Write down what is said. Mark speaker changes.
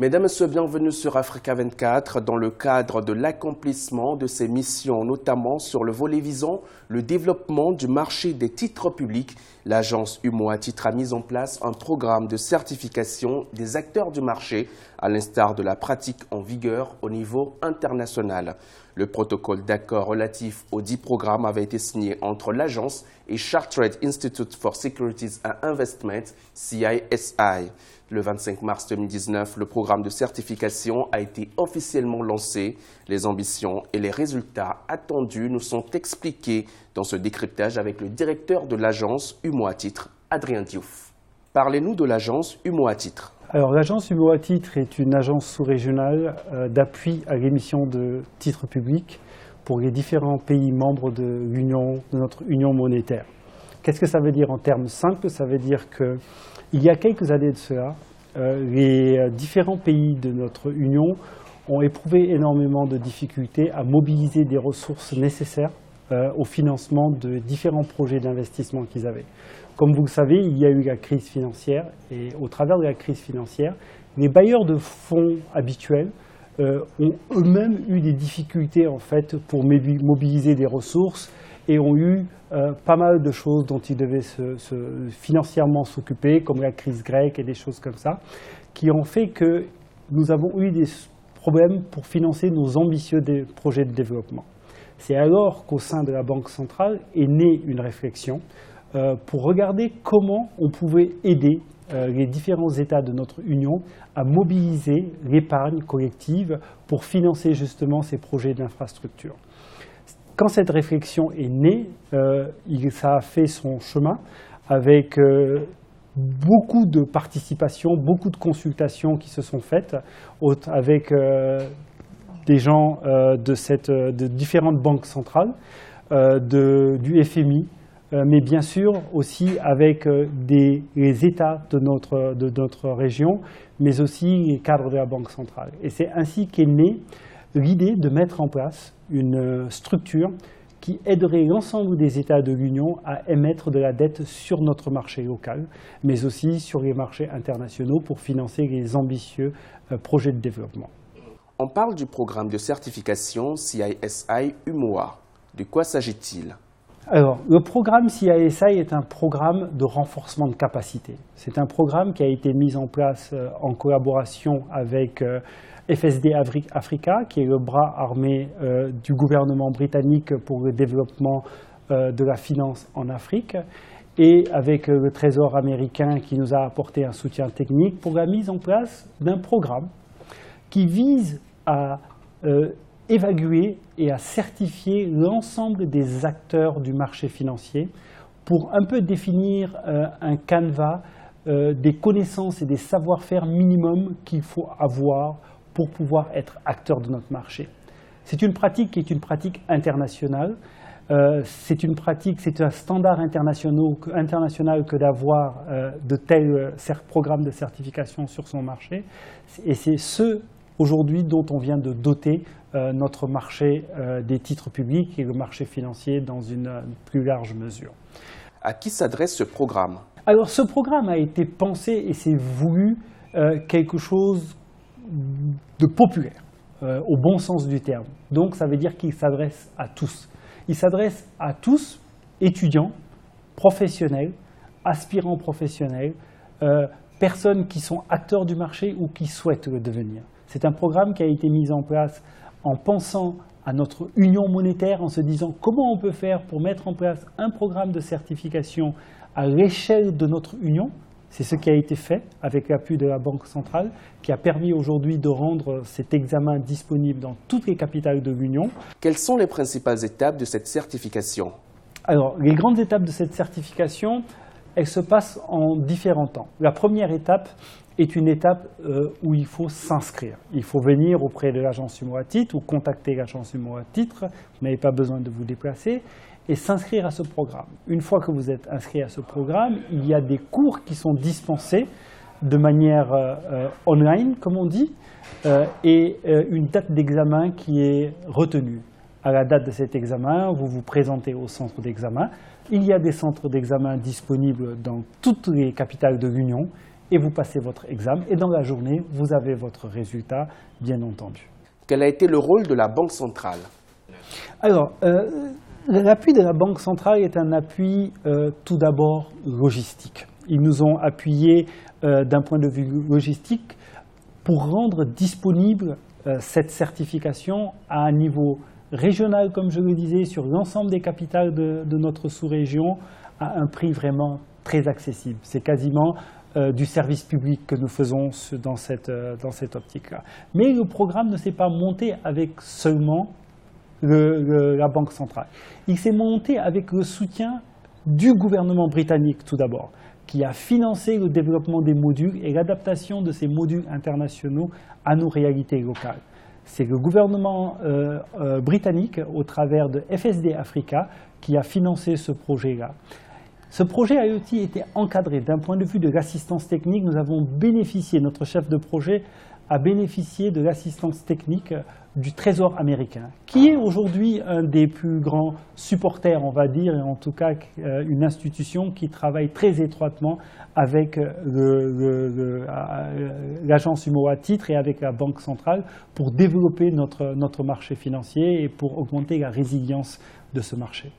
Speaker 1: Mesdames et messieurs, bienvenue sur Africa 24 dans le cadre de l'accomplissement de ses missions, notamment sur le volet visant le développement du marché des titres publics. L'agence UMOA Titres a mis en place un programme de certification des acteurs du marché, à l'instar de la pratique en vigueur au niveau international. Le protocole d'accord relatif aux 10 programmes avait été signé entre l'agence et Chartered Institute for Securities and Investment, CISI. Le 25 mars 2019, le programme de certification a été officiellement lancé. Les ambitions et les résultats attendus nous sont expliqués dans ce décryptage avec le directeur de l'agence UMOA Titres, Adrien Diouf. Parlez-nous de l'agence UMOA Titres.
Speaker 2: Alors, l'agence UMOA Titres est une agence sous-régionale d'appui à l'émission de titres publics pour les différents pays membres de notre union monétaire. Qu'est-ce que ça veut dire en termes simples? Ça veut dire qu'il y a quelques années de cela, les différents pays de notre union ont éprouvé énormément de difficultés à mobiliser des ressources nécessaires au financement de différents projets d'investissement qu'ils avaient. Comme vous le savez, il y a eu la crise financière et au travers de la crise financière, les bailleurs de fonds habituels ont eux-mêmes eu des difficultés en fait, pour mobiliser des ressources et ont eu pas mal de choses dont ils devaient financièrement s'occuper, comme la crise grecque et des choses comme ça, qui ont fait que nous avons eu des problèmes pour financer nos ambitieux projets de développement. C'est alors qu'au sein de la Banque centrale est née une réflexion pour regarder comment on pouvait aider les différents États de notre Union à mobiliser l'épargne collective pour financer justement ces projets d'infrastructure. Quand cette réflexion est née, ça a fait son chemin avec beaucoup de participation, beaucoup de consultations qui se sont faites avec des gens de différentes banques centrales, du FMI, mais bien sûr aussi avec les États de notre région, mais aussi les cadres de la Banque centrale. Et c'est ainsi qu'est née l'idée de mettre en place une structure qui aiderait l'ensemble des États de l'Union à émettre de la dette sur notre marché local, mais aussi sur les marchés internationaux pour financer les ambitieux projets de développement.
Speaker 1: On parle du programme de certification CISI UMOA. De quoi s'agit-il ?
Speaker 2: Alors, le programme CISI est un programme de renforcement de capacité. C'est un programme qui a été mis en place en collaboration avec FSD Africa, qui est le bras armé du gouvernement britannique pour le développement de la finance en Afrique, et avec le Trésor américain qui nous a apporté un soutien technique pour la mise en place d'un programme qui vise à évaluer et à certifier l'ensemble des acteurs du marché financier pour un peu définir un canevas des connaissances et des savoir-faire minimums qu'il faut avoir pour pouvoir être acteur de notre marché. C'est une pratique qui est une pratique internationale. C'est un standard international que d'avoir de tels programmes de certification sur son marché. Et c'est ce aujourd'hui dont on vient de doter notre marché des titres publics et le marché financier dans une plus large mesure.
Speaker 1: À qui s'adresse ce programme?
Speaker 2: Alors ce programme a été pensé et c'est voulu quelque chose de populaire, au bon sens du terme. Donc ça veut dire qu'il s'adresse à tous. Il s'adresse à tous, étudiants, professionnels, aspirants professionnels, personnes qui sont acteurs du marché ou qui souhaitent le devenir. C'est un programme qui a été mis en place en pensant à notre union monétaire, en se disant comment on peut faire pour mettre en place un programme de certification à l'échelle de notre union. C'est ce qui a été fait avec l'appui de la Banque centrale, qui a permis aujourd'hui de rendre cet examen disponible dans toutes les capitales de l'Union.
Speaker 1: Quelles sont les principales étapes de cette certification?
Speaker 2: Alors, les grandes étapes de cette certification, elles se passent en différents temps. La première étape est une étape où il faut s'inscrire. Il faut venir auprès de l'agence UMOA Titres ou contacter l'agence UMOA Titres, vous n'avez pas besoin de vous déplacer, et s'inscrire à ce programme. Une fois que vous êtes inscrit à ce programme, il y a des cours qui sont dispensés de manière online, comme on dit, et une date d'examen qui est retenue. À la date de cet examen, vous vous présentez au centre d'examen. Il y a des centres d'examen disponibles dans toutes les capitales de l'Union et vous passez votre examen. Et dans la journée, vous avez votre résultat, bien entendu.
Speaker 1: Quel a été le rôle de la Banque centrale?
Speaker 2: Alors, l'appui de la Banque centrale est un appui tout d'abord logistique. Ils nous ont appuyés d'un point de vue logistique pour rendre disponible cette certification à un niveau régional, comme je le disais, sur l'ensemble des capitales de notre sous-région, à un prix vraiment très accessible. C'est quasiment du service public que nous faisons dans cette optique-là. Mais le programme ne s'est pas monté avec seulement la Banque centrale. Il s'est monté avec le soutien du gouvernement britannique tout d'abord, qui a financé le développement des modules et l'adaptation de ces modules internationaux à nos réalités locales. C'est le gouvernement britannique, au travers de FSD Africa, qui a financé ce projet-là. Ce projet IoT était encadré d'un point de vue de l'assistance technique. Nous avons bénéficié, notre chef de projet a bénéficié de l'assistance technique du Trésor américain, qui est aujourd'hui un des plus grands supporters, on va dire, et en tout cas une institution qui travaille très étroitement avec l'agence UMOA Titres et avec la Banque centrale pour développer notre marché financier et pour augmenter la résilience de ce marché.